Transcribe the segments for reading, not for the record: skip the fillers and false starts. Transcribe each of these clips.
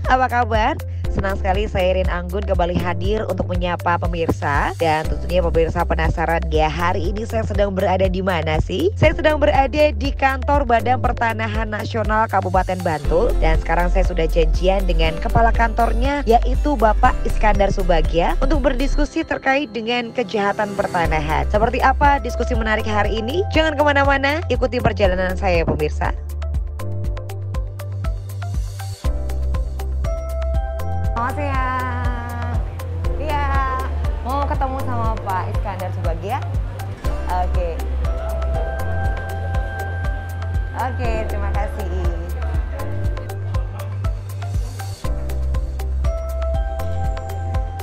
Apa kabar? Senang sekali saya Irin Anggun kembali hadir untuk menyapa pemirsa. Dan tentunya pemirsa penasaran ya, hari ini saya sedang berada di mana sih? Saya sedang berada di kantor Badan Pertanahan Nasional Kabupaten Bantul. Dan sekarang saya sudah janjian dengan kepala kantornya, yaitu Bapak Iskandar Subagya, untuk berdiskusi terkait dengan kejahatan pertanahan. Seperti apa diskusi menarik hari ini? Jangan kemana-mana, ikuti perjalanan saya pemirsa. Selamat siang. Iya, mau ketemu sama Pak Iskandar Subagya. Oke, terima kasih.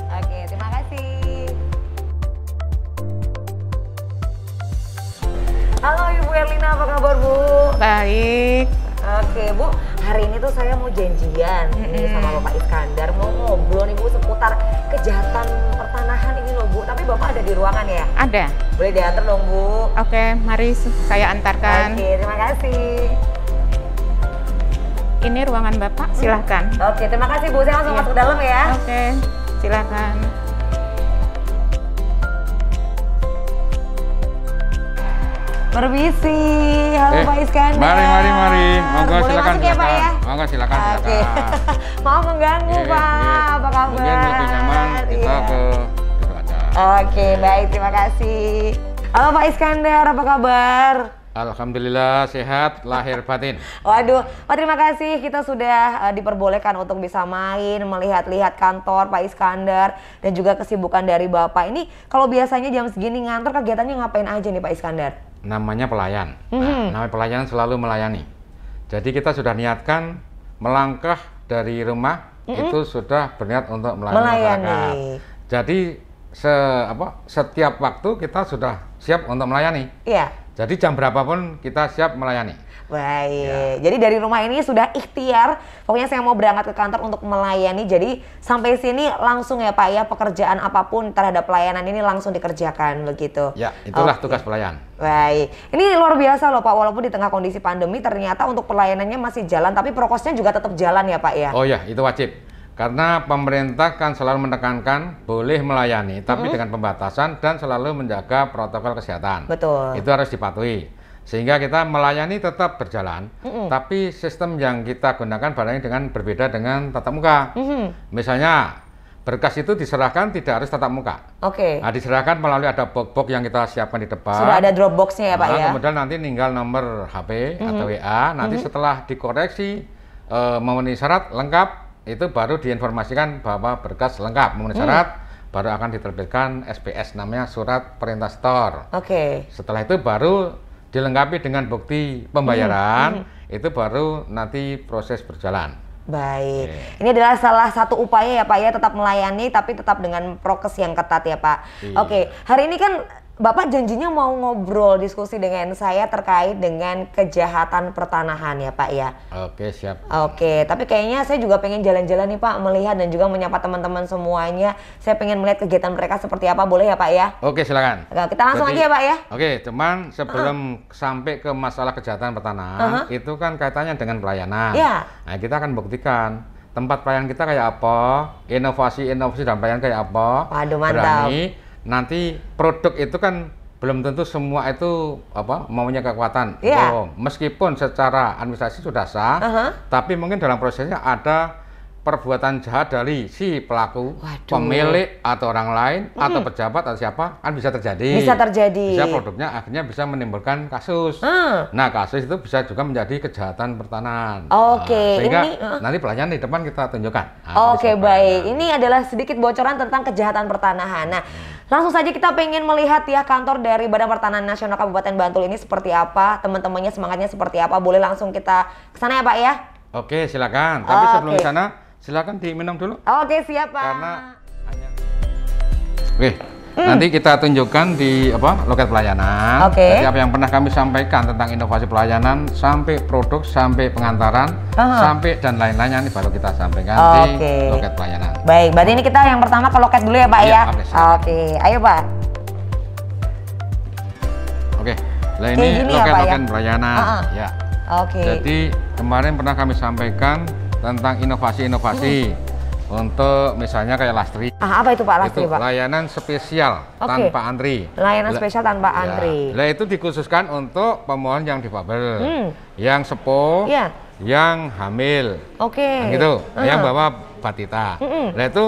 Oke, terima kasih. Halo Ibu Erlina, apa kabar Bu? Baik. Oke Bu, hari ini tuh saya mau janjian nih sama Bapak Iskandar, mau ngobrol nih Bu seputar kejahatan pertanahan ini loh Bu. Tapi Bapak ada di ruangan ya? Ada. Boleh diantar dong Bu? Oke, mari saya antarkan. Oke, terima kasih. Ini ruangan Bapak, silahkan. Oke, terima kasih Bu, saya langsung masuk ke dalam ya. Oke, silahkan. Permisi, halo Pak Iskandar. Mari. Monggo boleh silakan. masuk ya Pak ya? Monggo silakan. Oke. Maaf mengganggu Pak, apa kabar? Mungkin lebih nyaman kita ke aja. Oke, baik, terima kasih. Halo Pak Iskandar, apa kabar? Alhamdulillah sehat lahir batin. Waduh, Pak terima kasih, kita sudah diperbolehkan untuk bisa main, melihat-lihat kantor Pak Iskandar dan juga kesibukan dari Bapak. Ini kalau biasanya jam segini ngantor, kegiatannya ngapain aja nih Pak Iskandar? Namanya pelayan. Namanya pelayan selalu melayani. Jadi kita sudah niatkan melangkah dari rumah itu sudah berniat untuk melayani masyarakat. Jadi setiap waktu kita sudah siap untuk melayani. Iya. Jadi jam berapapun kita siap melayani. Baik, jadi dari rumah ini sudah ikhtiar, pokoknya saya mau berangkat ke kantor untuk melayani. Jadi sampai sini langsung ya Pak ya, pekerjaan apapun terhadap pelayanan ini langsung dikerjakan begitu. Ya, itulah tugas pelayan. Baik, ini luar biasa loh Pak, walaupun di tengah kondisi pandemi ternyata untuk pelayanannya masih jalan, tapi prokesnya juga tetap jalan ya Pak ya? Oh ya, itu wajib. Karena pemerintah kan selalu menekankan boleh melayani, tapi dengan pembatasan dan selalu menjaga protokol kesehatan. Betul. Itu harus dipatuhi. Sehingga kita melayani tetap berjalan, tapi sistem yang kita gunakan barangkali dengan berbeda dengan tatap muka. Misalnya berkas itu diserahkan tidak harus tatap muka. Oke. Nah, diserahkan melalui ada box yang kita siapkan di depan. Sudah ada Dropbox-nya ya Pak ya? Kemudian nanti tinggal nomor HP atau WA, nanti setelah dikoreksi memenuhi syarat lengkap, itu baru diinformasikan bahwa berkas lengkap memenuhi syarat, baru akan diterbitkan SPS, namanya surat perintah setor. Oke. Setelah itu baru dilengkapi dengan bukti pembayaran, itu baru nanti proses berjalan. Baik, ini adalah salah satu upaya ya Pak ya, tetap melayani tapi tetap dengan prokes yang ketat ya Pak. Oke, hari ini kan Bapak janjinya mau ngobrol diskusi dengan saya terkait dengan kejahatan pertanahan ya Pak ya. Oke, siap. Oke, tapi kayaknya saya juga pengen jalan-jalan nih Pak, melihat dan juga menyapa teman-teman semuanya. Saya pengen melihat kegiatan mereka seperti apa, boleh ya Pak ya? Oke, silakan. Nah, kita langsung aja ya Pak ya. Oke, cuman sebelum sampai ke masalah kejahatan pertanahan, itu kan kaitannya dengan pelayanan. Iya. Nah, kita akan buktikan tempat pelayanan kita kayak apa, inovasi dan pelayanan kayak apa. Waduh, mantap. Berani. Nanti produk itu kan belum tentu semua itu maunya kekuatan. Yeah. Meskipun secara administrasi sudah sah, tapi mungkin dalam prosesnya ada perbuatan jahat dari si pelaku, pemilik atau orang lain atau pejabat atau siapa, kan bisa terjadi. Bisa terjadi. Bisa produknya akhirnya bisa menimbulkan kasus. Nah, kasus itu bisa juga menjadi kejahatan pertanahan. Oke, sehingga ini nanti pelayanan di depan kita tunjukkan. Oke, baik. Ini adalah sedikit bocoran tentang kejahatan pertanahan. Nah, langsung saja kita pengen melihat ya kantor dari Badan Pertanahan Nasional Kabupaten Bantul ini seperti apa, teman-temannya semangatnya seperti apa. Boleh langsung kita ke sana ya Pak ya? Oke, silakan. Tapi sebelum ke sana, silakan diminum dulu. Oke, siap Pak. Karena nanti kita tunjukkan di loket pelayanan. Jadi apa yang pernah kami sampaikan tentang inovasi pelayanan sampai produk, sampai pengantaran, sampai dan lain-lainnya ini baru kita sampaikan di loket pelayanan. Baik, berarti ini kita yang pertama ke loket dulu ya Pak ya? Oke, ayo Pak. Oke, nah ini loket-loket pelayanan. Ya. Oke. Jadi kemarin pernah kami sampaikan tentang inovasi-inovasi untuk misalnya kayak Lastri. Apa itu Pak Lastri, Itu Pak? layanan spesial tanpa antri. Layanan spesial tanpa antri. Nah, itu dikhususkan untuk pemohon yang difabel, yang sepuh, yang hamil. Nah, gitu. Yang bawa batita. Nah, itu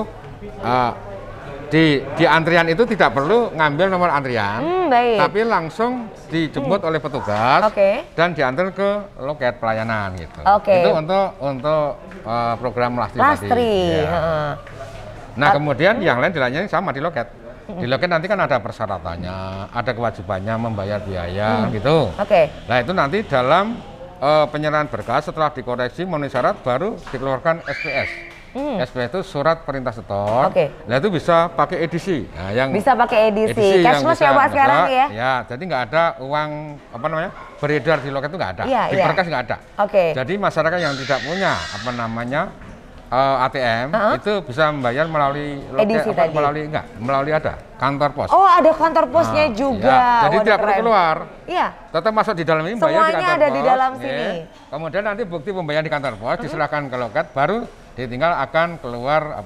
di antrian itu tidak perlu ngambil nomor antrian, tapi langsung dijemput oleh petugas dan diantar ke loket pelayanan gitu. Itu untuk program Lastri tadi. Ya. Nah, kemudian yang lain dilayani sama di loket. Di loket nanti kan ada persyaratannya, ada kewajibannya membayar biaya gitu. Nah, itu nanti dalam penyerahan berkas setelah dikoreksi memenuhi syarat baru dikeluarkan SPS. SPS itu surat perintah setor. Nah, itu bisa pakai edisi. Nah, yang bisa pakai edisi. Cashless ya Pak sekarang ya? Ya, jadi nggak ada uang beredar di loket itu nggak ada. Di berkas nggak ada. Jadi masyarakat yang tidak punya ATM itu bisa membayar melalui loket, melalui ada kantor pos. Oh, ada kantor posnya juga. Jadi tidak perlu keluar. Tetap masuk di dalam ini, bayar di kantor pos. Ada di dalam sini. Kemudian nanti bukti pembayaran di kantor pos diserahkan ke loket, baru ditinggal akan keluar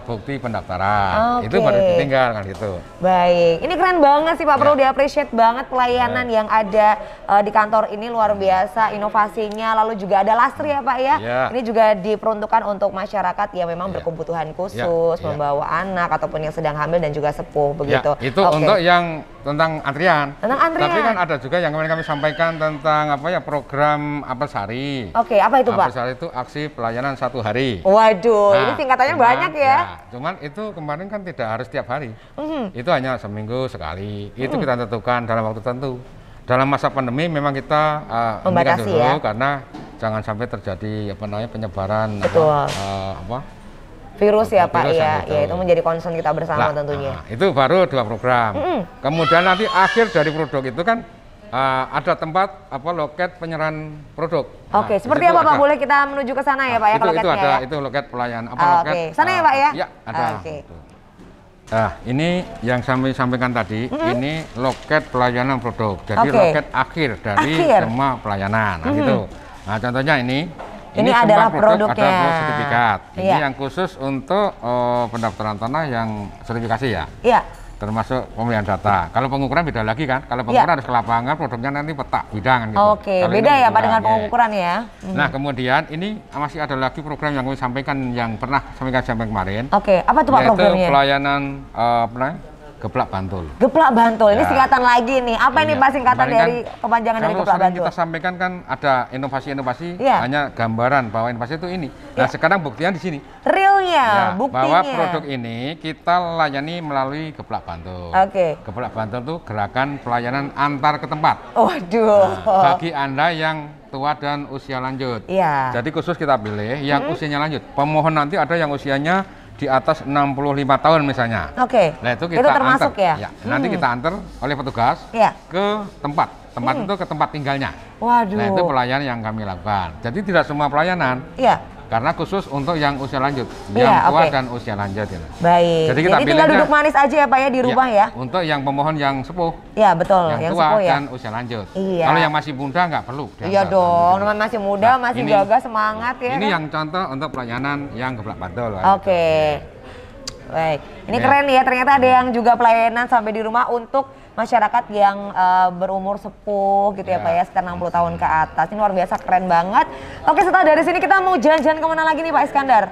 bukti pendaftaran. Itu baru ditinggal kan gitu. Baik, ini keren banget sih Pak, perlu di-appreciate banget pelayanan yang ada di kantor ini, luar biasa inovasinya. Lalu juga ada Lastri ya Pak ya. Ini juga diperuntukkan untuk masyarakat yang memang berkebutuhan khusus, membawa anak ataupun yang sedang hamil dan juga sepuh begitu. Itu untuk yang tentang antrian. Tapi kan ada juga yang kemarin kami sampaikan tentang program Apelsari. Apa itu Pak? Apelsari itu aksi pelayanan 1 hari. Waduh, ini singkatannya banyak ya. Cuman itu kemarin kan tidak harus tiap hari. Itu hanya seminggu sekali. Itu kita tentukan dalam waktu tertentu. Dalam masa pandemi memang kita membatasi dulu karena jangan sampai terjadi penyebaran virus ya Pak ya. Ya itu menjadi concern kita bersama tentunya. Itu baru 2 program. Kemudian nanti akhir dari produk itu kan ada tempat loket penyerahan produk. Seperti apa Pak? Boleh kita menuju ke sana ya Pak ya? Itu ada, itu loket pelayanan loket. Sana ya Pak ya? Iya, ada. Nah, ini yang kami sampaikan tadi, ini loket pelayanan produk. Jadi loket akhir dari semua pelayanan. Nah, gitu. Nah, contohnya ini adalah produknya. Ada sertifikat. Ini yang khusus untuk pendaftaran tanah yang sertifikasi ya. Iya. Termasuk pemilihan data. Kalau pengukuran beda lagi kan. Kalau pengukuran harus ke lapangan, produknya nanti peta bidang gitu. Beda ya Pak dengan pengukuran ya. Nah, kemudian ini masih ada lagi program yang kami sampaikan yang pernah sampai kemarin. Apa tuh Pak programnya? Yaitu pelayanan Geplak Bantul. Geplak Bantul, ini singkatan lagi nih. Apa ini Pak singkatan dari kepanjangan dari Geplak Bantul? Kita sampaikan kan ada inovasi-inovasi, hanya gambaran bahwa inovasi itu ini. Nah, sekarang buktinya di sini. Realnya, buktinya. Bahwa produk ini kita layani melalui Geplak Bantul. Geplak Bantul itu gerakan pelayanan antar ke tempat. Waduh. Bagi Anda yang tua dan usia lanjut. Jadi khusus kita pilih yang usianya lanjut. Pemohon nanti ada yang usianya di atas 65 tahun misalnya. Nah, itu kita termasuk antar, ya? Nanti kita antar oleh petugas ke tempat itu ke tempat tinggalnya. Nah, itu pelayanan yang kami lakukan. Jadi tidak semua pelayanan. Karena khusus untuk yang usia lanjut, yang tua dan usia lanjut. Baik. Jadi kita tinggal duduk manis aja ya Pak ya di rumah ya. Untuk yang pemohon yang sepuh. Iya betul. Yang tua sepuh, dan usia lanjut. Kalau yang masih muda nggak perlu. Iya dong. Teman masih muda, masih gagah, semangat ya. Ini yang contoh untuk pelayanan yang Geplak Bantul. Baik. Ini keren ya. Ternyata ada yang juga pelayanan sampai di rumah untuk masyarakat yang berumur sepuh gitu ya Pak ya, sekitar 60 tahun ke atas. Ini luar biasa, keren banget. Setelah dari sini kita mau jalan-jalan kemana lagi nih Pak Iskandar?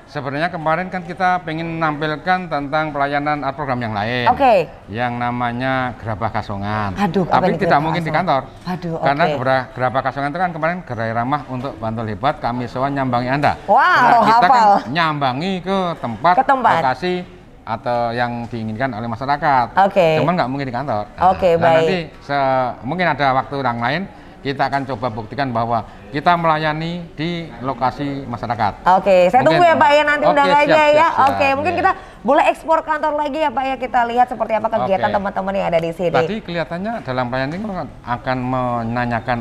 Sebenarnya kemarin kan kita pengen menampilkan tentang pelayanan program yang lain. Yang namanya Gerabah Kasongan. Tapi tidak mungkin di kantor. Karena Gerabah Kasongan itu kan kemarin gerai ramah untuk Bantul Hebat, kami sewa nyambangi Anda. Kita kan nyambangi ke tempat lokasi atau yang diinginkan oleh masyarakat. Cuman nggak mungkin di kantor. Baik. Nanti mungkin ada waktu yang lain kita akan coba buktikan bahwa kita melayani di lokasi masyarakat. Saya tunggu ya Pak ya, nanti undang aja ya. Mungkin kita boleh ekspor kantor lagi ya Pak ya, kita lihat seperti apa kegiatan teman-teman yang ada di sini. Tadi kelihatannya dalam pelayanan ini akan menanyakan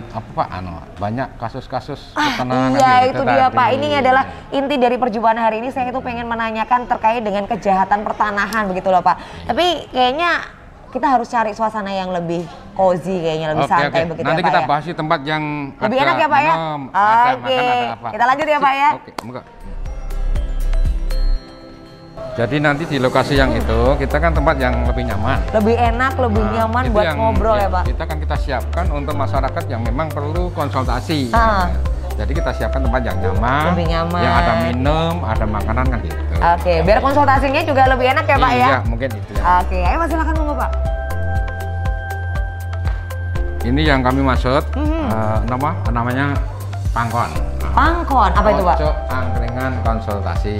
banyak kasus-kasus ketenaran. Itu dia Pak. Ini adalah inti dari perjumpaan hari ini. Saya itu pengen menanyakan terkait dengan kejahatan pertanahan begitu loh Pak. Tapi kayaknya kita harus cari suasana yang lebih cozy kayaknya, lebih santai begitu nanti ya Pak kita ya. bahas di tempat yang Lebih ada enak ya Pak ya? minum, ada Oke, makan, ada apa. kita lanjut ya Pak ya. Oke, moga. Jadi nanti di lokasi yang itu kita kan tempat yang lebih nyaman. Lebih enak, lebih nyaman itu buat yang ngobrol ya Pak. kita siapkan untuk masyarakat yang memang perlu konsultasi. Jadi kita siapkan tempat yang nyaman, Lebih nyaman. yang ada minum, ada makanan kan gitu. Oke, biar konsultasinya juga lebih enak ya Pak ya. Iya, mungkin itu ya. Oke, ayo Mas silakan monggo Pak. Ini yang kami maksud, namanya Pangkon. Pangkon, apa itu Pak? Pojok angkringan konsultasi.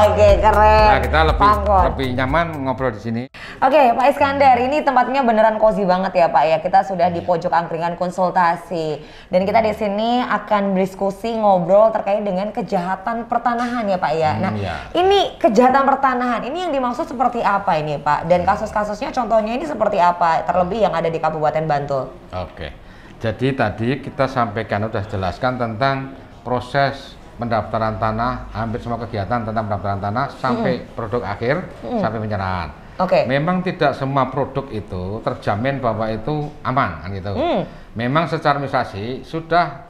Oke, keren. Nah, kita Pangkon. lebih nyaman ngobrol di sini. Oke, Pak Iskandar, ini tempatnya beneran cozy banget ya Pak ya. Kita sudah di pojok angkringan konsultasi dan kita di sini akan berdiskusi ngobrol terkait dengan kejahatan pertanahan ya Pak ya. Nah, ini kejahatan pertanahan ini yang dimaksud seperti apa ini Pak? Dan kasus-kasusnya contohnya ini seperti apa? Terlebih yang ada di Kabupaten Bantul. Oke, jadi tadi kita sampaikan sudah jelaskan tentang proses pendaftaran tanah, hampir semua kegiatan tentang pendaftaran tanah sampai produk akhir sampai penyerahan. Oke. Memang tidak semua produk itu terjamin bahwa itu aman kan gitu. Memang secara administrasi sudah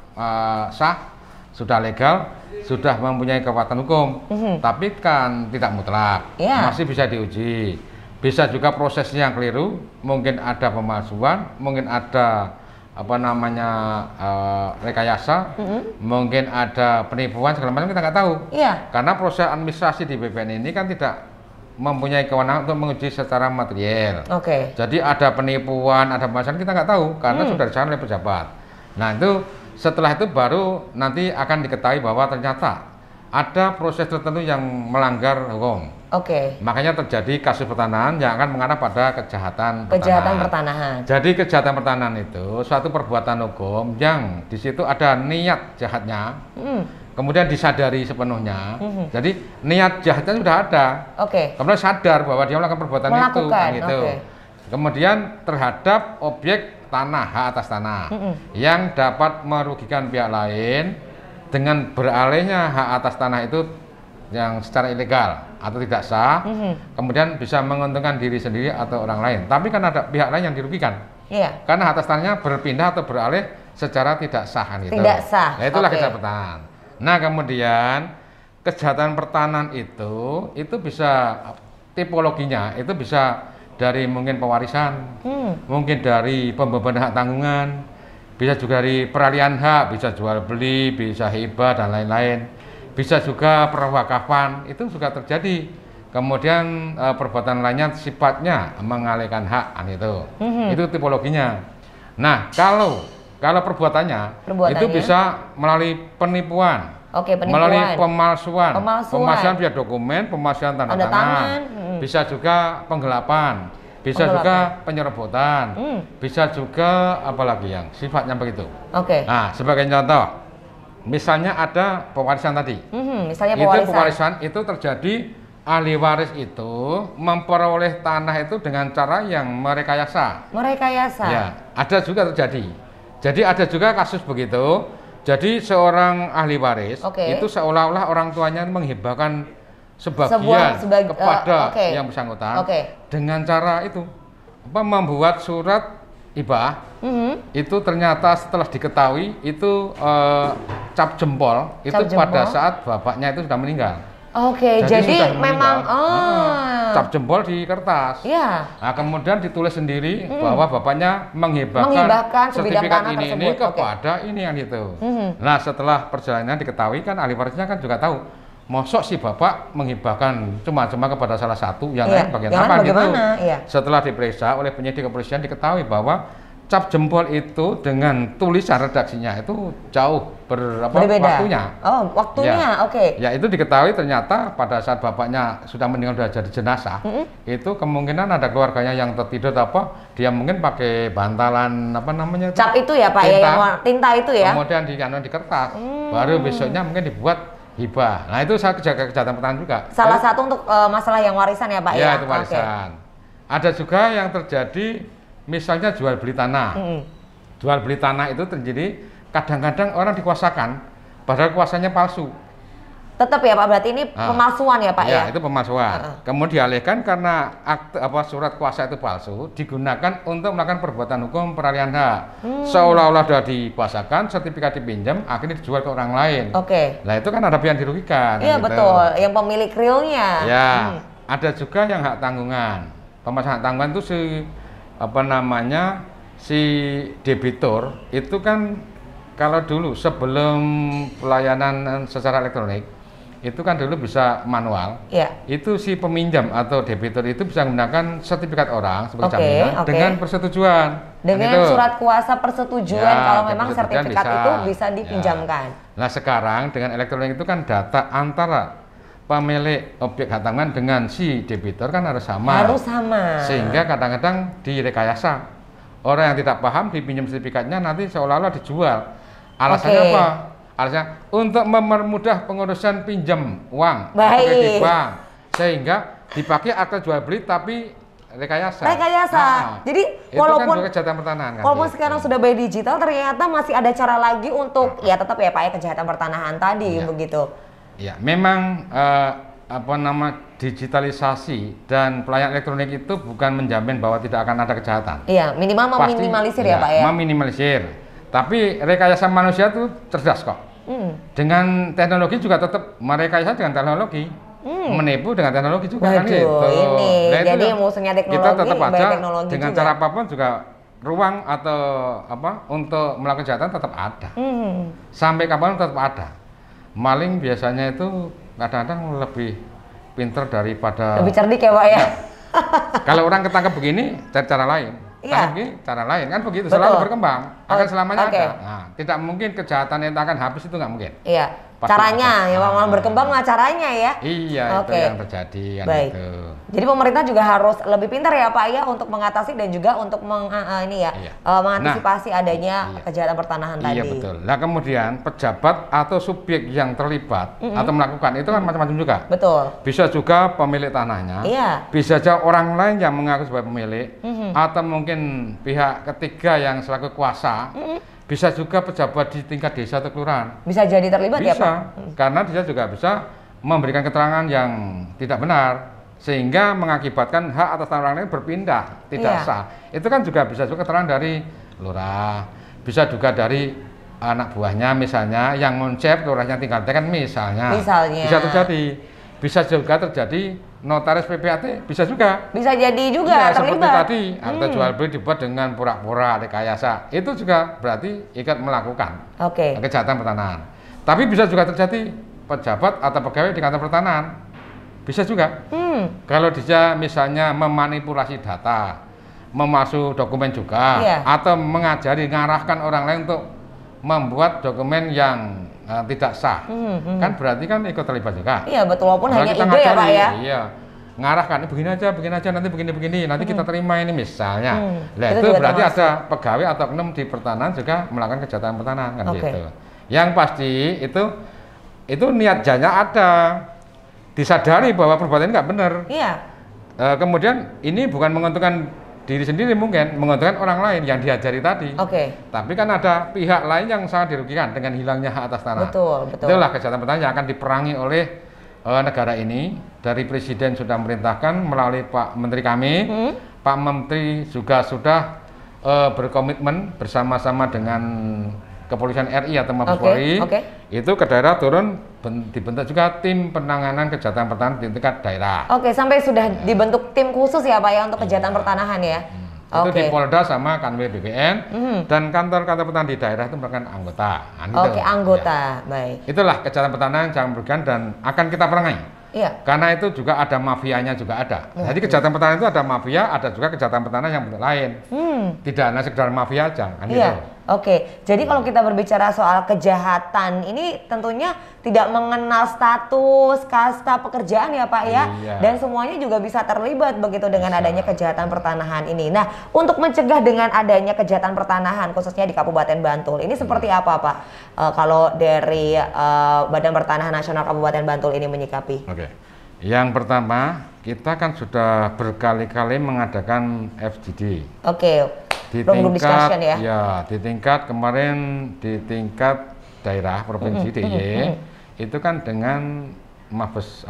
sah, sudah legal, sudah mempunyai kekuatan hukum, tapi kan tidak mutlak, masih bisa diuji. Bisa juga prosesnya yang keliru, mungkin ada pemalsuan, mungkin ada rekayasa, mungkin ada penipuan segala macam, kita nggak tahu. Karena proses administrasi di BPN ini kan tidak mempunyai kewenangan untuk menguji secara material. Jadi ada penipuan, ada pemasaran, kita nggak tahu karena sudah disahkan oleh pejabat. Nah itu setelah itu baru nanti akan diketahui bahwa ternyata ada proses tertentu yang melanggar hukum. Makanya terjadi kasus pertanahan yang akan mengarah pada kejahatan pertanahan. Jadi kejahatan pertanahan itu suatu perbuatan hukum yang di situ ada niat jahatnya, kemudian disadari sepenuhnya. Jadi niat jahatnya sudah ada. Kemudian sadar bahwa dia melakukan perbuatan itu, kan gitu. Kemudian terhadap objek tanah, hak atas tanah yang dapat merugikan pihak lain dengan beralihnya hak atas tanah itu yang secara ilegal atau tidak sah, kemudian bisa menguntungkan diri sendiri atau orang lain. Tapi kan ada pihak lain yang dirugikan. Karena hak atas tanahnya berpindah atau beralih secara tidak sah kan gitu. Tidak sah. Nah, itulah kejahatan pertanahan. Nah, kemudian kejahatan pertanahan itu bisa tipologinya itu bisa dari mungkin pewarisan, mungkin dari pembebanan hak tanggungan, bisa juga dari peralihan hak, bisa jual beli, bisa hibah dan lain-lain. Bisa juga perwakafan, itu juga terjadi. Kemudian perbuatan lainnya sifatnya mengalihkan hak, itu. Itu tipologinya. Nah, kalau perbuatannya itu bisa melalui penipuan, melalui pemalsuan via dokumen, pemalsuan tanda tangan, bisa juga penggelapan, bisa juga penyerobotan, bisa juga apalagi yang sifatnya begitu. Nah, sebagai contoh, misalnya ada pewarisan tadi, misalnya pewarisan itu terjadi ahli waris itu memperoleh tanah itu dengan cara yang merekayasa. Ya, ada juga terjadi. Jadi ada juga kasus begitu. Jadi seorang ahli waris itu seolah-olah orang tuanya menghibahkan sebagian kepada yang bersangkutan dengan cara itu membuat surat hibah. Itu ternyata setelah diketahui itu cap jempol itu pada saat bapaknya itu sudah meninggal. Jadi memang cap jempol di kertas. Nah, kemudian ditulis sendiri bahwa bapaknya menghibahkan sertifikat ini kepada ini yang itu. Nah, setelah perjalanan diketahui kan ahli warisnya kan juga tahu. Mosok si bapak menghibahkan cuma kepada salah satu, yang lain bagaimana gitu. Setelah diperiksa oleh penyidik kepolisian diketahui bahwa cap jempol itu dengan tulisan redaksinya itu jauh berbeda waktunya. Ya, itu diketahui ternyata pada saat bapaknya sudah meninggal, sudah jadi jenazah, itu kemungkinan ada keluarganya yang tertidur dia mungkin pakai bantalan cap itu ya Pak, tinta itu ya. Kemudian di kertas, baru besoknya mungkin dibuat hibah. Nah, itu kejahatan pertanahan juga. Salah satu untuk masalah yang warisan ya Pak ya. Itu warisan. Ada juga yang terjadi misalnya jual beli tanah. Jual beli tanah itu terjadi kadang-kadang orang dikuasakan padahal kuasanya palsu. Tetap ya Pak, berarti ini pemalsuan ya Pak ya? Ya, itu pemalsuan. Kemudian dialihkan karena surat kuasa itu palsu, digunakan untuk melakukan perbuatan hukum peralihan hak. Seolah-olah sudah dikuasakan, sertifikat dipinjam, akhirnya dijual ke orang lain. Nah itu kan ada pihak dirugikan. Iya gitu. betul, yang pemilik realnya. Ya, ada juga yang hak tanggungan. Pemasangan hak tanggungan itu si debitur itu kan kalau dulu sebelum pelayanan secara elektronik itu kan dulu bisa manual. Itu si peminjam atau debitur itu bisa menggunakan sertifikat orang sebagai jaminan dengan persetujuan. Dengan surat kuasa persetujuan kalau memang sertifikat itu bisa dipinjamkan. Nah sekarang dengan elektronik itu kan data antara pemilik objek hak tanggungan dengan si debitur kan harus sama. Sehingga kadang-kadang direkayasa. Orang yang tidak paham dipinjam sertifikatnya nanti seolah-olah dijual. Alasannya apa? Alasannya untuk mempermudah pengurusan pinjam uang atau kredit bank, sehingga dipakai akte jual beli tapi rekayasa. Jadi walaupun kan juga kejahatan pertanahan kan. Walaupun sekarang sudah by digital, ternyata masih ada cara lagi untuk ya tetap ya Pak ya kejahatan pertanahan tadi begitu. Ya, memang digitalisasi dan pelayanan elektronik itu bukan menjamin bahwa tidak akan ada kejahatan. Iya, minimal meminimalisir ya Pak ya. Meminimalisir. Tapi rekayasa manusia itu cerdas kok. Dengan teknologi juga tetap merekayasa dengan teknologi. Menipu dengan teknologi juga kan itu. Jadi musuhnya teknologi, kita tetap aja teknologi dengan juga. cara apapun juga ruang atau untuk melakukan kejahatan tetap ada. Sampai kapan tetap ada. Maling biasanya itu kadang-kadang lebih pinter daripada lebih cerdik ya Pak ya. Kalau orang ketangkep begini cari cara lain. Cara lain kan begitu. Selalu berkembang, akan selamanya ada. Nah, tidak mungkin kejahatan yang akan habis itu nggak mungkin. Caranya ya malah berkembang lah caranya ya. Iya, itu yang terjadi kan. Gitu. Jadi pemerintah juga harus lebih pintar ya Pak ya untuk mengatasi dan juga untuk mengantisipasi adanya kejahatan pertanahan tadi. Iya betul. Nah kemudian pejabat atau subjek yang terlibat atau melakukan itu kan macam-macam juga. Betul. Bisa juga pemilik tanahnya. Bisa saja orang lain yang mengaku sebagai pemilik atau mungkin pihak ketiga yang selaku kuasa. Bisa juga pejabat di tingkat desa atau kelurahan. Bisa jadi terlibat ya Pak? Bisa, karena dia juga bisa memberikan keterangan yang tidak benar sehingga mengakibatkan hak atas tanah orang lain berpindah, tidak sah. Itu kan juga bisa juga keterangan dari lurah, bisa juga dari anak buahnya misalnya yang ngoncep lurahnya tinggal tekan misalnya. Bisa terjadi. Bisa juga terjadi notaris PPAT, bisa juga. Bisa jadi juga terlibat. Seperti tadi, akte jual beli dibuat dengan pura-pura rekayasa. Itu juga berarti ikut melakukan kejahatan pertanahan. Tapi bisa juga terjadi pejabat atau pegawai di kantor pertanahan. Bisa juga. Kalau dia misalnya memanipulasi data, memasuk dokumen juga, atau mengajari, mengarahkan orang lain untuk membuat dokumen yang tidak sah, kan berarti kan ikut terlibat juga. Iya betul, walaupun hanya ide ya Pak ya. Iya, ngarahkan begini aja, nanti begini, nanti kita terima ini misalnya. Nah itu berarti ada pegawai atau oknum di pertanahan juga melakukan kejahatan pertanahan kan gitu. Yang pasti itu niat janya ada, disadari bahwa perbuatan ini nggak benar. Kemudian ini bukan menguntungkan diri sendiri, mungkin menguntungkan orang lain yang diajari tadi. Tapi kan ada pihak lain yang sangat dirugikan dengan hilangnya hak atas tanah. Betul. Itulah kejahatan pertanahan yang akan diperangi oleh negara ini. Dari Presiden sudah memerintahkan melalui Pak Menteri kami, Pak Menteri juga sudah berkomitmen bersama-sama dengan Kepolisian RI atau Mabes Polri. Itu ke daerah turun, dibentuk juga tim penanganan kejahatan pertanahan di tingkat daerah. Sampai sudah dibentuk tim khusus ya Pak ya untuk kejahatan pertanahan ya. Itu di Polda sama Kanwil BPN dan kantor-kantor pertanahan di daerah itu merupakan anggota. Anggota, baik. Itulah kejahatan pertanahan yang merugikan dan akan kita perangi. Karena itu juga ada mafianya juga ada. Jadi kejahatan pertanahan itu ada mafia, ada juga kejahatan pertanahan yang bentuk lain. Tidak hanya sekedar mafia aja, kan gitu. Jadi kalau kita berbicara soal kejahatan ini tentunya tidak mengenal status, kasta pekerjaan ya Pak ya. Dan semuanya juga bisa terlibat begitu dengan adanya kejahatan pertanahan ini. Nah, untuk mencegah dengan adanya kejahatan pertanahan khususnya di Kabupaten Bantul ini seperti apa Pak? Kalau dari Badan Pertanahan Nasional Kabupaten Bantul ini menyikapi? Yang pertama, kita kan sudah berkali-kali mengadakan FGD. Di tingkat di tingkat kemarin di tingkat daerah provinsi DIY itu kan dengan Mabes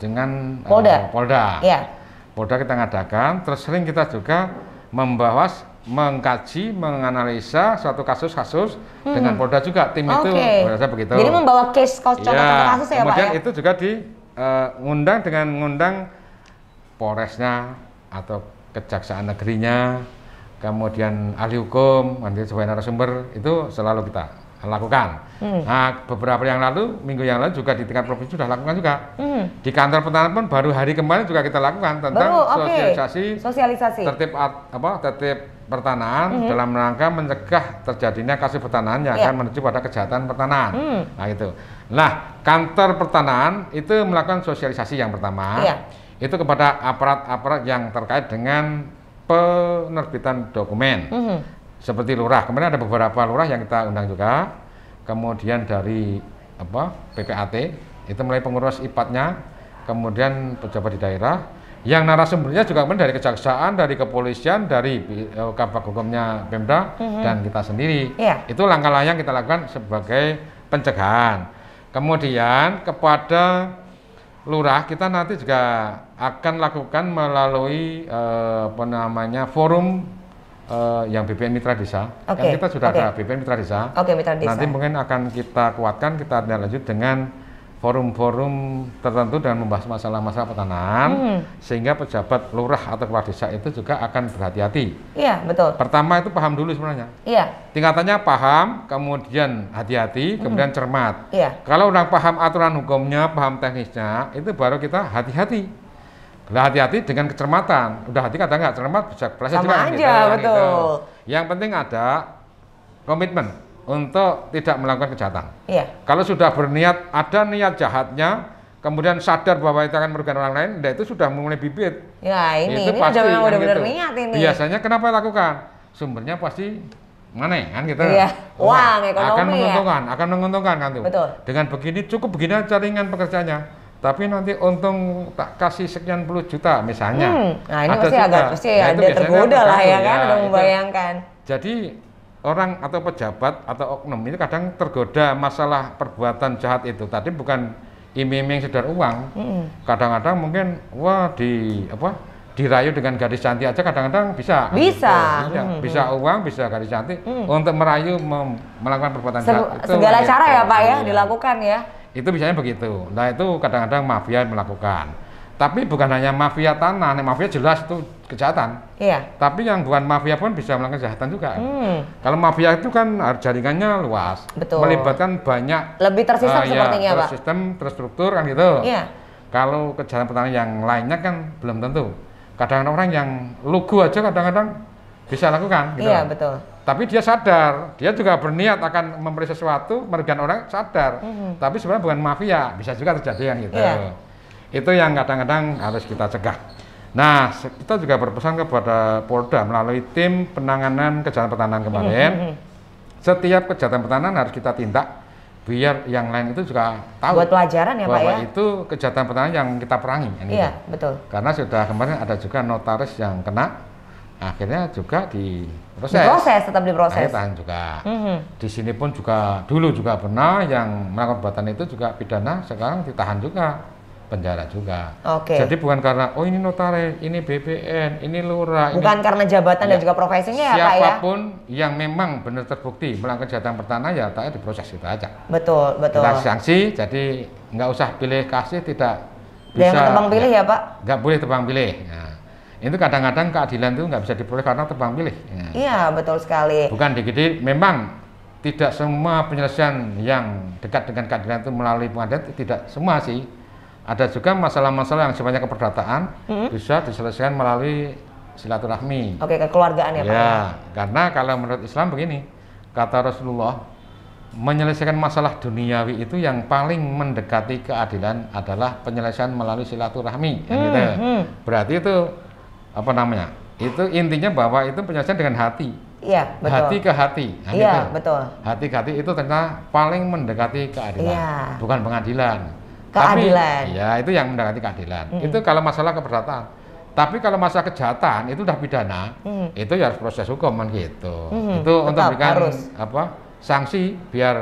dengan Polda. Iya. Polda kita ngadakan, terus sering kita juga membahas, mengkaji, menganalisa suatu kasus-kasus dengan Polda juga, tim itu biasa begitu. Jadi membawa case contoh kasus ya Pak kemudian ya? itu juga diundang dengan mengundang Polresnya atau Kejaksaan Negerinya, kemudian ahli hukum, nanti sebagai narasumber, itu selalu kita lakukan. Nah, beberapa minggu yang lalu juga di tingkat provinsi sudah lakukan juga. Di kantor pertanahan pun baru hari kemarin juga kita lakukan tentang sosialisasi tertib pertanahan dalam rangka mencegah terjadinya kasus pertanahan yang akan menuju pada kejahatan pertanahan. Nah itu. Nah, kantor pertanahan itu melakukan sosialisasi yang pertama. Itu kepada aparat-aparat yang terkait dengan penerbitan dokumen. Seperti lurah, kemarin ada beberapa lurah yang kita undang juga, kemudian dari PPAT, itu mulai pengurus IPAT-nya, kemudian pejabat di daerah, yang narasumbernya juga kemudian dari kejaksaan, dari kepolisian, dari kabak hukumnya Pemda, dan kita sendiri. Itu langkah-langkah yang kita lakukan sebagai pencegahan. Kemudian kepada lurah kita nanti juga akan lakukan melalui forum yang BPN Mitra Desa. Kan kita sudah ada BPN Mitra Desa. Mitra Desa. Nanti mungkin akan kita kuatkan, kita lanjut dengan forum-forum tertentu dan membahas masalah-masalah pertanahan, sehingga pejabat lurah atau kepala desa itu juga akan berhati-hati. Iya, betul. Pertama itu paham dulu sebenarnya. Iya. Tingkatannya paham, kemudian hati-hati, kemudian cermat. Iya. Kalau udah paham aturan hukumnya, paham teknisnya, itu baru kita hati-hati. Lah hati-hati dengan kecermatan. Udah hati kadang nggak cermat bisa peleset juga. Sama aja, betul. Gitu. Yang penting ada komitmen untuk tidak melakukan kejahatan. Iya. Kalau sudah berniat, ada niat jahatnya, kemudian sadar bahwa itu akan merugikan orang lain, nah itu sudah mulai bibit. Ya ini pasti, udah memang benar-benar gitu. niat ini. Biasanya kenapa lakukan? Sumbernya pasti mana kan gitu. Iya. Uang, ekonomi akan menguntungkan kan tuh. Betul. Dengan begini cukup begini aja ringan pekerjaannya. Tapi nanti untung tak kasih sekian puluh juta misalnya. Nah ini pasti ada tergoda lah ya kan, udah membayangkan. Jadi orang atau pejabat atau oknum itu kadang tergoda masalah perbuatan jahat itu. Tadi bukan iming-iming sekedar uang. Kadang-kadang mungkin dirayu dengan gadis cantik aja kadang-kadang bisa. Bisa. Gitu. Bisa uang, bisa gadis cantik untuk merayu melakukan perbuatan jahat. Segala cara ya Pak ya dilakukan ya. Itu biasanya begitu. Nah itu kadang-kadang mafia melakukan. Tapi bukan hanya mafia tanah, mafia jelas itu kejahatan. Iya. Tapi yang bukan mafia pun bisa melakukan kejahatan juga. Kalau mafia itu kan jaringannya luas, melibatkan banyak. Lebih tersistem sepertinya Pak. Tersistem, terstruktur kan gitu. Iya. Kalau kejahatan pertanahan yang lainnya kan belum tentu. Kadang-kadang orang yang lugu aja kadang-kadang bisa lakukan. Gitu. Iya betul. Tapi dia sadar, dia juga berniat akan memberi sesuatu, merugikan orang, sadar. Tapi sebenarnya bukan mafia, bisa juga terjadi kan gitu. Iya. Itu yang kadang-kadang harus kita cegah. Nah, kita juga berpesan kepada Polda melalui tim penanganan kejahatan pertanahan kemarin. Setiap kejahatan pertanahan harus kita tindak, biar yang lain itu juga tahu. Buat pelajaran ya Pak ya. Bahwa itu kejahatan pertanahan yang kita perangi. Kan, iya, gitu. betul. Karena sudah kemarin ada juga notaris yang kena. Akhirnya juga diproses. Tetap diproses. Tahan juga. Di sini pun juga dulu juga pernah yang melakukan perbuatan itu juga pidana, sekarang ditahan juga, penjara juga. Jadi bukan karena ini notaris, ini BPN, ini lurah. Bukan karena jabatan dan juga profesinya ya Pak ya. Siapapun yang memang benar terbukti melakukan kejahatan pertanahan ya tak diproses itu aja. Betul. Kita sanksi, jadi nggak usah pilih kasih, tidak bisa. Jangan tebang pilih ya Pak. Nggak boleh tebang pilih. Nah, itu kadang-kadang keadilan itu nggak bisa diperoleh karena tebang pilih. Iya, betul sekali. Bukan dikit, memang tidak semua penyelesaian yang dekat dengan keadilan itu melalui pengadilan, tidak semua sih. Ada juga masalah-masalah yang sifatnya keperdataan bisa diselesaikan melalui silaturahmi. Kekeluargaan ya Pak. Ya, karena kalau menurut Islam begini, kata Rasulullah, menyelesaikan masalah duniawi itu yang paling mendekati keadilan adalah penyelesaian melalui silaturahmi. Gitu. Berarti itu itu intinya bahwa itu penyelesaian dengan hati. Iya, betul. Hati ke hati. Nah, iya, gitu. Betul. Hati ke hati itu ternyata paling mendekati keadilan. Iya. Bukan pengadilan. Keadilan. Tapi, ya itu yang mendekati keadilan. Itu kalau masalah keperdataan. Tapi kalau masalah kejahatan itu udah pidana, itu ya harus proses hukum kan gitu. Itu untuk memberikan sanksi biar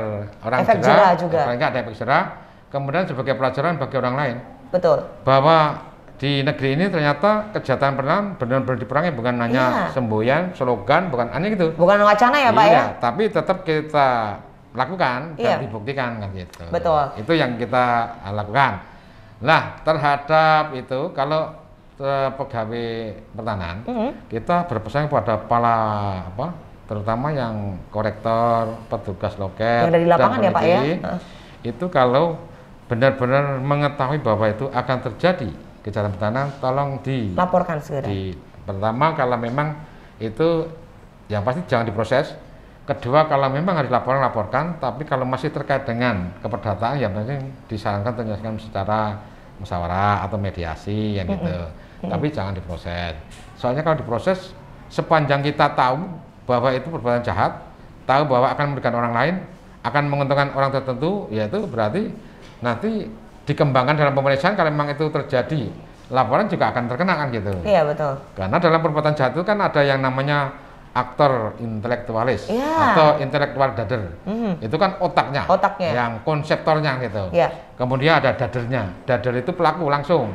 orang efek jerah juga. Paling nggak ada efek jerah. kemudian sebagai pelajaran bagi orang lain. Betul. Bahwa di negeri ini ternyata kejahatan peran benar-benar diperangi, bukan hanya semboyan, slogan, bukan hanya gitu. Bukan wacana ya Pak ya? Tapi tetap kita lakukan dan dibuktikan kan gitu. Betul. Itu yang kita lakukan. Nah, terhadap itu kalau pegawai pertanahan, kita berpesan kepada terutama yang korektor, petugas loket, yang ada di lapangan dan ya Pak ya? Itu kalau benar-benar mengetahui bahwa itu akan terjadi kejahatan pertanahan, tolong laporkan segera. Pertama, kalau memang itu yang pasti jangan diproses. Kedua, kalau memang harus laporkan, tapi kalau masih terkait dengan keperdataan, ya penting disarankan menyelesaikan secara musyawarah atau mediasi yang gitu. Tapi jangan diproses. Soalnya kalau diproses, sepanjang kita tahu bahwa itu perbuatan jahat, tahu bahwa akan merugikan orang lain, akan menguntungkan orang tertentu, ya itu berarti nanti dikembangkan dalam pemeriksaan. Kalau memang itu terjadi, laporan juga akan terkena kan gitu. Iya betul. Karena dalam perbuatan jahat itu kan ada yang namanya aktor intelektualis atau intelektual dader. Itu kan otaknya, yang konseptornya gitu. Kemudian ada dadernya. Dader itu pelaku langsung.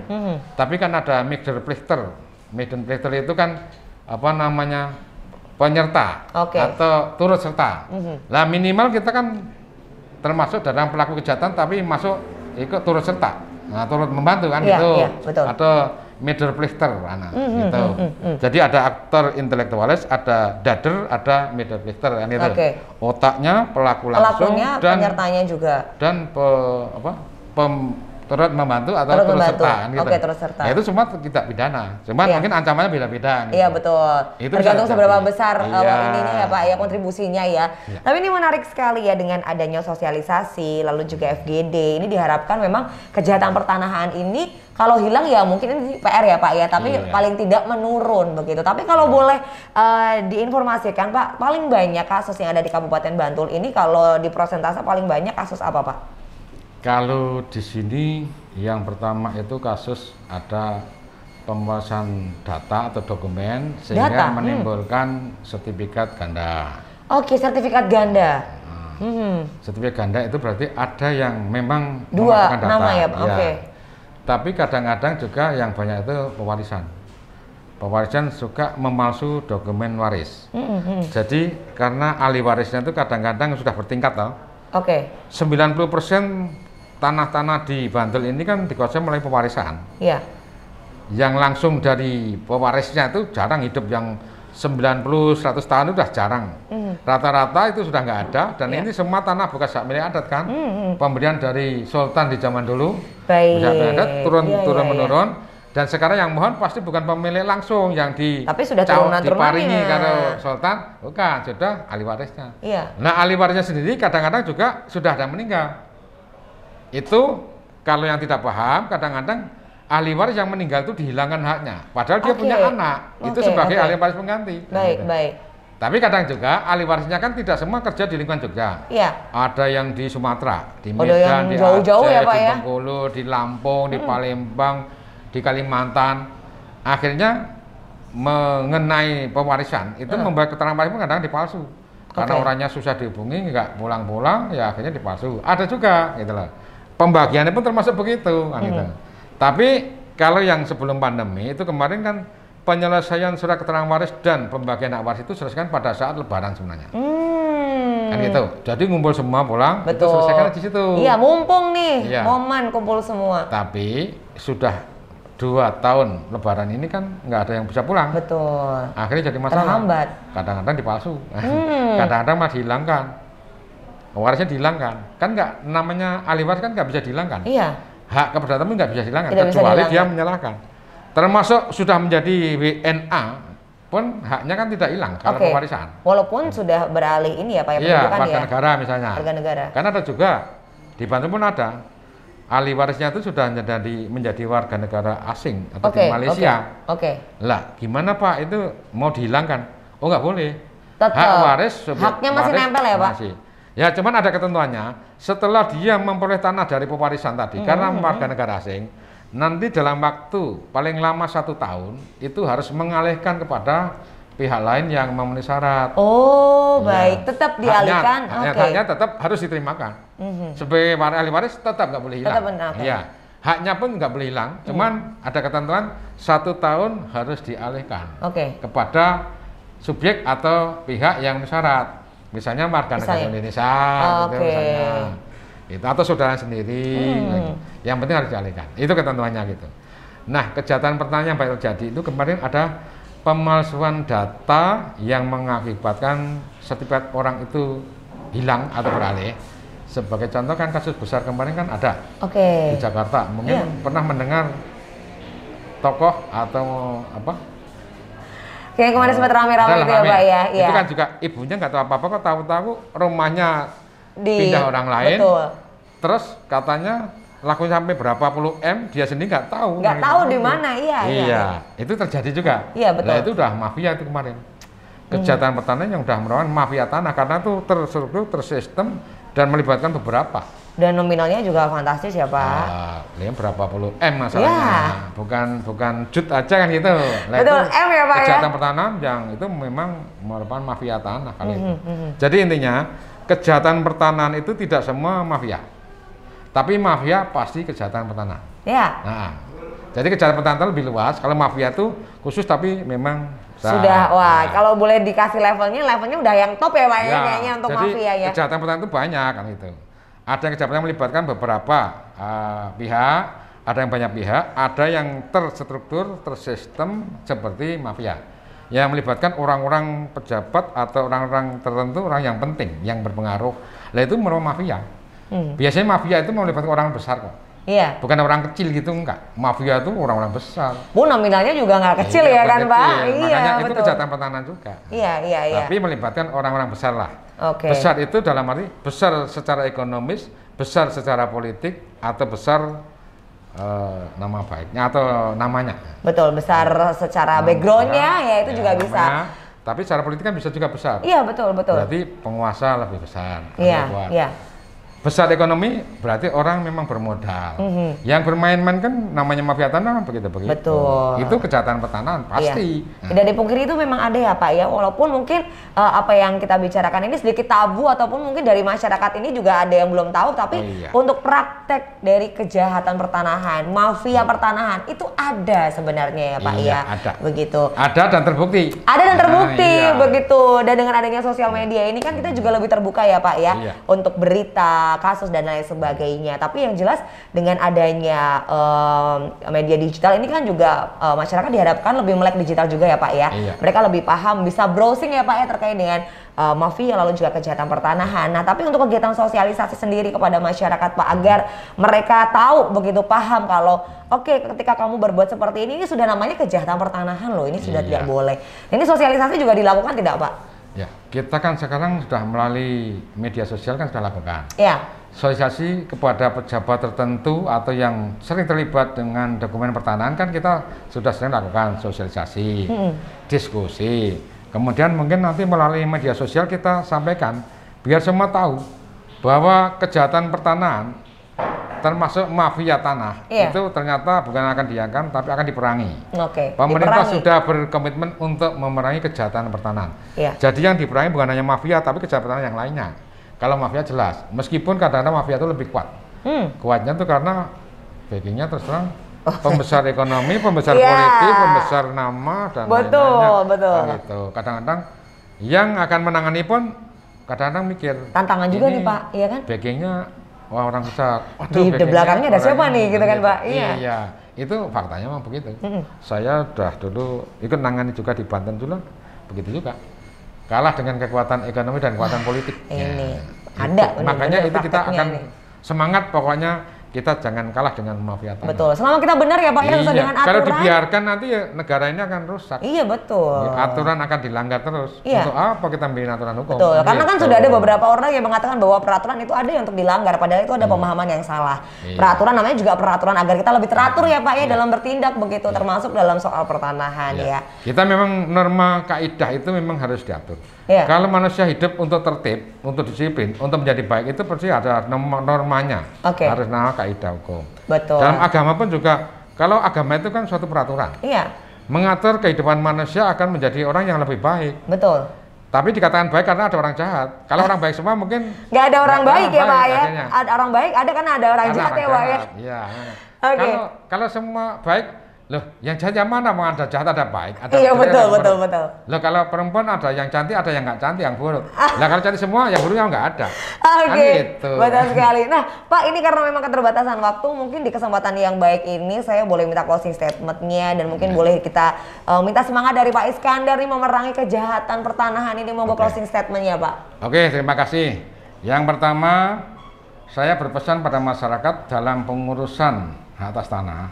Tapi kan ada Medeplichter. Medeplichter itu kan apa namanya penyerta atau turut serta. Lah minimal kita kan termasuk dalam pelaku kejahatan, tapi masuk ikut turut serta, turut membantu kan gitu. Atau Medeplichter, gitu. Jadi ada aktor intelektualis, ada dader, ada Medeplichter kan itu. Otaknya, pelaku langsung, dan penyertanya juga. Dan turut membantu atau turut serta kan gitu. Turut serta. Ya, itu semua tidak pidana. Cuma mungkin ancamannya beda-beda. Iya betul. Itu tergantung seberapa besar ininya ya Pak ya, kontribusinya ya. Tapi ini menarik sekali ya, dengan adanya sosialisasi lalu juga FGD. Ini diharapkan memang kejahatan pertanahan ini kalau hilang ya mungkin ini PR ya Pak ya, tapi paling tidak menurun begitu. Tapi kalau boleh diinformasikan Pak, paling banyak kasus yang ada di Kabupaten Bantul ini kalau di persentase paling banyak kasus apa Pak? Kalau di sini yang pertama itu kasus ada pemerasan data atau dokumen sehingga menimbulkan sertifikat ganda. Sertifikat ganda. Sertifikat ganda itu berarti ada yang memang dua data. Nama ya Pak. Tapi kadang-kadang juga yang banyak itu pewarisan. Pewarisan suka memalsu dokumen waris. Jadi karena ahli warisnya itu kadang-kadang sudah bertingkat loh. 90% tanah-tanah di Bantul ini kan dikuasai melalui pewarisan. Yang langsung dari pewarisnya itu jarang hidup, yang 90-100 tahun itu sudah jarang. Rata-rata itu sudah nggak ada, dan ini semua tanah bekas hak milik adat kan. Pemberian dari sultan di zaman dulu, adat turun-menurun. Dan sekarang yang mohon pasti bukan pemilik langsung yang tapi sudah diparingi karena sultan, bukan, sudah ahli warisnya. Nah, ahli warisnya sendiri kadang-kadang juga sudah ada meninggal. Itu kalau yang tidak paham, kadang-kadang ahli waris yang meninggal itu dihilangkan haknya, padahal dia punya anak, itu sebagai ahli waris pengganti. Tapi kadang juga ahli warisnya kan tidak semua kerja di lingkungan Jogja. Ada yang di Sumatera, di Medan, di Aceh, di Bengkulu, di Lampung, di Palembang, di Kalimantan. Akhirnya mengenai pewarisan itu membuat keterangan waris pun kadang dipalsu. Karena orangnya susah dihubungi, nggak pulang-pulang, ya akhirnya dipalsu. Ada juga, gitu loh. Pembagiannya pun termasuk begitu, kan gitu. Tapi kalau yang sebelum pandemi itu kemarin kan penyelesaian surat keterangan waris dan pembagian hak waris itu selesaikan pada saat Lebaran sebenarnya. Kan gitu. Jadi ngumpul semua pulang, itu selesaikan di situ. Iya, mumpung nih momen kumpul semua. Tapi sudah 2 tahun Lebaran ini kan nggak ada yang bisa pulang. Akhirnya jadi masalah. Terhambat. Kadang-kadang dipalsu. Kadang-kadang malah dihilangkan. Warisnya dihilangkan. Kan nggak, namanya ahli waris kan nggak bisa dihilangkan. Hak keperdataan pun nggak bisa dihilangkan, kecuali dia menyalahkan. Termasuk sudah menjadi WNA pun haknya kan tidak hilang kalau pewarisan. Walaupun sudah beralih ini ya Pak ya, warga negara misalnya. Warga negara. Karena ada juga di Bantul pun ada ahli warisnya itu sudah menjadi warga negara asing atau di Malaysia. Lah gimana Pak, itu mau dihilangkan? Oh nggak boleh. Hak waris, haknya masih nempel ya Pak? Masih. Ya cuman ada ketentuannya, setelah dia memperoleh tanah dari pewarisan tadi, karena warga negara asing, nanti dalam waktu paling lama 1 tahun, itu harus mengalihkan kepada pihak lain yang memenuhi syarat. Oh, Iya. baik, tetap dialihkan. Oke. Haknya tetap harus diterimakan. Sebagai ahli waris tetap nggak boleh hilang. Tetap benar, oke. Iya. Haknya pun nggak boleh hilang, cuman ada ketentuan 1 tahun harus dialihkan Oke. kepada subjek atau pihak yang memenuhi syarat. Misalnya warga negara Misalnya. Indonesia, gitu Oke. misalnya. Itu atau saudara sendiri. Yang penting harus dialihkan. Itu ketentuannya gitu. Nah, kejahatan pertanian yang banyak terjadi itu kemarin ada pemalsuan data yang mengakibatkan sertifikat orang itu hilang atau beralih. Sebagai contoh kan kasus besar kemarin kan ada Oke. di Jakarta. Mungkin pernah mendengar tokoh atau apa? Kayak kemarin sempat rame-rame Adalah itu ya rame. Pak ya. Iya. Itu kan juga ibunya nggak tahu apa-apa kok tahu-tahu rumahnya Di- pindah orang lain. Betul. Terus katanya laku sampai berapa puluh M, dia sendiri nggak tahu. Nggak tahu di mana, iya. Iya, itu terjadi juga. Iya, betul. Nah, itu udah mafia itu kemarin. Kejahatan pertanian yang udah merupakan mafia tanah karena itu terstruktur, tersistem dan melibatkan beberapa. Dan nominalnya juga fantastis ya Pak. Ini berapa puluh M masalahnya. Bukan jut aja kan gitu. Nah, Betul, itu M ya, Pak, ya? Kejahatan pertanahan yang itu memang merupakan mafia tanah kali itu. Jadi intinya kejahatan pertanahan itu tidak semua mafia. Tapi mafia pasti kejahatan pertanahan. Ya. Nah, jadi kejahatan pertanahan lebih luas. Kalau mafia itu khusus tapi memang Sudah, wah, Nah, kalau boleh dikasih levelnya udah yang top ya Pak ya, kayaknya untuk jadi mafia ya. kejahatan pertanahan itu banyak kan itu. Ada yang kejahatan yang melibatkan beberapa pihak, ada yang banyak pihak, ada yang terstruktur, tersistem seperti mafia. Yang melibatkan orang-orang pejabat atau orang-orang tertentu, orang yang penting, yang berpengaruh. Nah itu merupakan mafia. Biasanya mafia itu melibatkan orang besar kok. Iya. Bukan orang kecil gitu enggak. Mafia itu orang-orang besar. Bu, nominalnya juga nggak kecil Iya, ya kan bukan Pak? kecil. Iya, Makanya itu betul. kejahatan pertanahan juga. Iya. Tapi melibatkan orang-orang besar lah. Oke. Besar itu dalam arti besar secara ekonomis, besar secara politik, atau besar nama baiknya atau namanya. Betul, besar secara backgroundnya ya itu juga bisa. namanya. Tapi secara politik kan bisa juga besar. Iya, betul. Berarti penguasa lebih besar. Iya, Kuat. iya. Besar ekonomi berarti orang memang bermodal. Yang bermain-main kan namanya mafia tanah begitu-begitu. Betul. Itu kejahatan pertanahan pasti. Iya. Tidak dipungkiri itu memang ada ya Pak ya, walaupun mungkin apa yang kita bicarakan ini sedikit tabu ataupun mungkin dari masyarakat ini juga ada yang belum tahu, tapi untuk praktek dari kejahatan pertanahan, mafia pertanahan itu ada sebenarnya ya Pak ya. Ada. Begitu. Ada dan terbukti. Ada dan terbukti iya. begitu. Dan dengan adanya sosial media ini kan kita juga lebih terbuka ya Pak ya Iya. untuk berita, kasus dan lain sebagainya. Tapi yang jelas dengan adanya media digital ini kan juga masyarakat diharapkan lebih melek digital juga ya Pak ya. Iya. Mereka lebih paham, bisa browsing ya Pak ya terkait dengan mafia lalu juga kejahatan pertanahan. Nah, tapi untuk kegiatan sosialisasi sendiri kepada masyarakat Pak agar mereka tahu begitu paham kalau oke, ketika kamu berbuat seperti ini sudah namanya kejahatan pertanahan loh, ini sudah tidak boleh. Ini sosialisasi juga dilakukan tidak Pak? Ya, kita kan sekarang sudah melalui media sosial kan sudah lakukan. Ya. Sosialisasi kepada pejabat tertentu atau yang sering terlibat dengan dokumen pertanahan kan kita sudah sering lakukan sosialisasi, diskusi. Kemudian mungkin nanti melalui media sosial kita sampaikan biar semua tahu bahwa kejahatan pertanahan termasuk mafia tanah itu ternyata bukan akan diangkat tapi akan diperangi. Oke. Pemerintah diperangi. sudah berkomitmen untuk memerangi kejahatan pertanahan. Iya. Jadi yang diperangi bukan hanya mafia tapi kejahatan pertanahan yang lainnya. Kalau mafia jelas, meskipun kadang-kadang mafia itu lebih kuat. Kuatnya itu karena backingnya terus terang pembesar ekonomi, pembesar politik, pembesar nama dan lain-lainnya. Betul. Nah, gitu. Kadang-kadang yang akan menangani pun kadang-kadang mikir. Tantangan juga ini nih Pak, iya kan? Backingnya wah orang besar. Di belakangnya ada siapa nih, gitu kan Pak? Iya. Iya, itu faktanya memang begitu. Saya udah dulu ikut nangani juga di Banten juga, begitu juga. Kalah dengan kekuatan ekonomi dan kekuatan politik. Ini Ya, ada. makanya itu kita prakteknya akan nih. semangat pokoknya kita jangan kalah dengan mafia tanah. Betul. Selama kita benar ya Pak ya sesuai dengan aturan. Kalau dibiarkan nanti ya negara ini akan rusak. Iya betul. Ya, aturan akan dilanggar terus. Iya. Untuk apa kita bikin aturan hukum? Betul, karena kan Gitu. sudah ada beberapa orang yang mengatakan bahwa peraturan itu ada yang untuk dilanggar, padahal itu ada pemahaman yang salah. Iya. Peraturan namanya juga peraturan agar kita lebih teratur ya Pak ya dalam bertindak begitu, termasuk dalam soal pertanahan ya. Kita memang norma kaidah itu memang harus diatur. Iya. Kalau manusia hidup untuk tertib, untuk disiplin, untuk menjadi baik itu pasti ada normanya. Oke. Harus nama kaidah hukum. Betul. Dalam agama pun juga, kalau agama itu kan suatu peraturan. Iya. mengatur kehidupan manusia akan menjadi orang yang lebih baik. Betul. Tapi dikatakan baik karena ada orang jahat. Kalau orang baik semua mungkin nggak ada orang baik ya Pak ya. akhirnya. Ada orang baik, ada kan ada orang Karena jahat orang ya Pak ya. Iya. Oke. Kalau semua baik, loh yang jahat yang mana? Mau ada jahat ada baik. Ada Iya jelek, ada betul. buruk. Loh kalau perempuan ada yang cantik, ada yang nggak cantik, yang buruk. Lah kalau cantik semua, yang buruk yang nggak ada. Oke, Kan gitu. betul sekali. Nah, Pak, ini karena memang keterbatasan waktu, mungkin di kesempatan yang baik ini saya boleh minta closing statement-nya dan mungkin boleh kita minta semangat dari Pak Iskandar nih memerangi kejahatan pertanahan ini. Monggo closing statement-nya, Pak. Oke, terima kasih. Yang pertama, saya berpesan pada masyarakat dalam pengurusan hak atas tanah,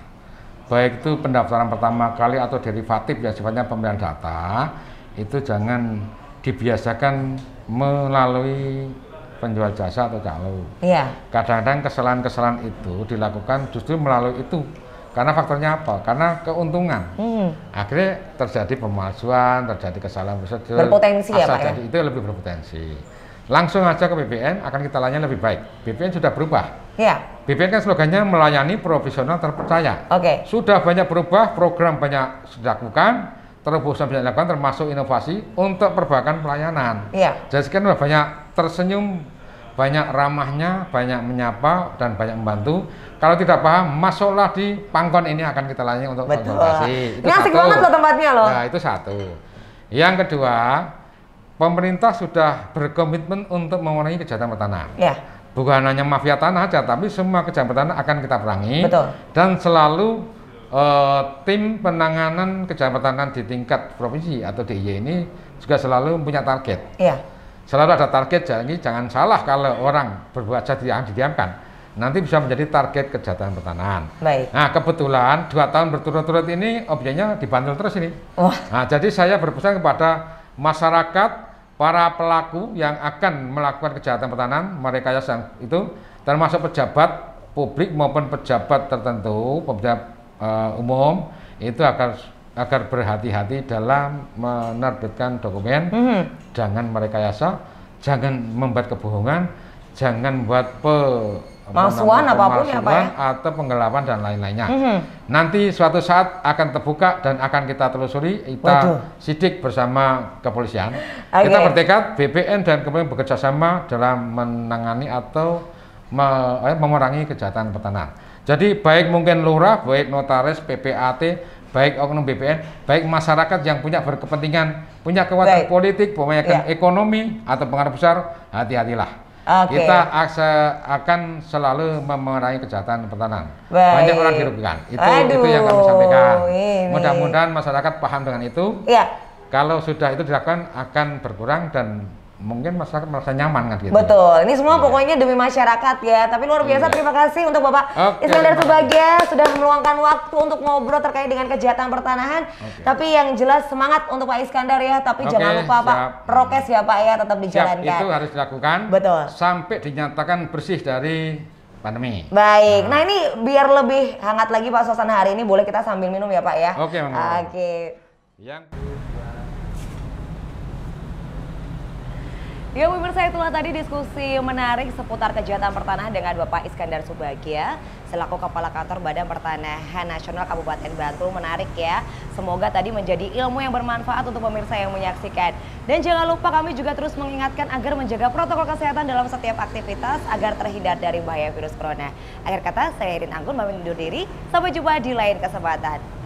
baik itu pendaftaran pertama kali atau derivatif yang sifatnya pembelian data, itu jangan dibiasakan melalui penjual jasa atau calo. Iya. Kadang-kadang kesalahan-kesalahan itu dilakukan justru melalui itu. Karena faktornya apa? Karena keuntungan. Akhirnya terjadi pemalsuan, terjadi kesalahan prosedur. Berpotensi ya Pak ya? Jadi itu lebih berpotensi. Langsung aja ke BPN, akan kita layani lebih baik. BPN sudah berubah. Iya. BPN kan slogannya melayani profesional terpercaya. Oke. Sudah banyak berubah, program banyak sudah dilakukan, terobosan banyak dilakukan, termasuk inovasi untuk perbankan pelayanan. Iya. Jadi sekian udah banyak tersenyum, banyak ramahnya, banyak menyapa, dan banyak membantu. Kalau tidak paham, masuklah di Pangkon ini akan kita layani untuk konsultasi. Ini asik banget loh tempatnya loh. Nah, itu satu. Yang kedua, pemerintah sudah berkomitmen untuk memerangi kejahatan pertanahan. Ya. Bukan hanya mafia tanah saja, tapi semua kejahatan pertanahan akan kita perangi. Betul. Dan selalu tim penanganan kejahatan pertanahan di tingkat provinsi atau DIY ini juga selalu punya target. Iya. Selalu ada target, jadi jangan salah kalau orang berbuat jahat yang didiamkan. Nanti bisa menjadi target kejahatan pertanahan. Baik. Nah kebetulan 2 tahun berturut-turut ini objeknya dibantul terus ini. Wah. Nah jadi saya berpesan kepada masyarakat, para pelaku yang akan melakukan kejahatan pertanahan, mereka yang itu termasuk pejabat publik maupun pejabat tertentu, pejabat umum, itu agar berhati-hati dalam menerbitkan dokumen. Jangan merekayasa, jangan membuat kebohongan, jangan membuat Palsuan apapun ya Pak ya? atau penggelapan dan lain-lainnya. Nanti suatu saat akan terbuka dan akan kita telusuri, kita sidik bersama kepolisian. Kita bertekad BPN dan kepolisian bekerja sama dalam menangani atau memerangi kejahatan pertanahan. Jadi baik mungkin lurah, baik notaris, PPAT, baik oknum BPN, baik masyarakat yang punya berkepentingan, punya kekuatan politik, punya ekonomi atau pengaruh besar, hati-hatilah. Kita akan selalu memerangi kejahatan pertanahan. Banyak orang dirugikan. Itu yang kami sampaikan. Mudah-mudahan masyarakat paham dengan itu. Iya. Kalau sudah itu dilakukan akan berkurang dan mungkin masyarakat merasa nyaman kan gitu. Betul. Ini semua pokoknya demi masyarakat ya. Tapi luar biasa terima kasih untuk Bapak Iskandar Subagja sudah meluangkan waktu untuk ngobrol terkait dengan kejahatan pertanahan. Tapi yang jelas semangat untuk Pak Iskandar ya. Tapi jangan lupa Pak, prokes ya Pak ya tetap dijalankan. Itu harus dilakukan. Betul. Sampai dinyatakan bersih dari pandemi. Baik. Nah ini biar lebih hangat lagi Pak suasana hari ini, boleh kita sambil minum ya Pak ya. Oke. Ya pemirsa, itulah tadi diskusi menarik seputar kejahatan pertanahan dengan Bapak Iskandar Subagja selaku Kepala Kantor Badan Pertanahan Nasional Kabupaten Bantul. Menarik ya, semoga tadi menjadi ilmu yang bermanfaat untuk pemirsa yang menyaksikan. Dan jangan lupa kami juga terus mengingatkan agar menjaga protokol kesehatan dalam setiap aktivitas agar terhindar dari bahaya virus corona. Akhir kata, saya Irin Anggun pamit undur diri, sampai jumpa di lain kesempatan.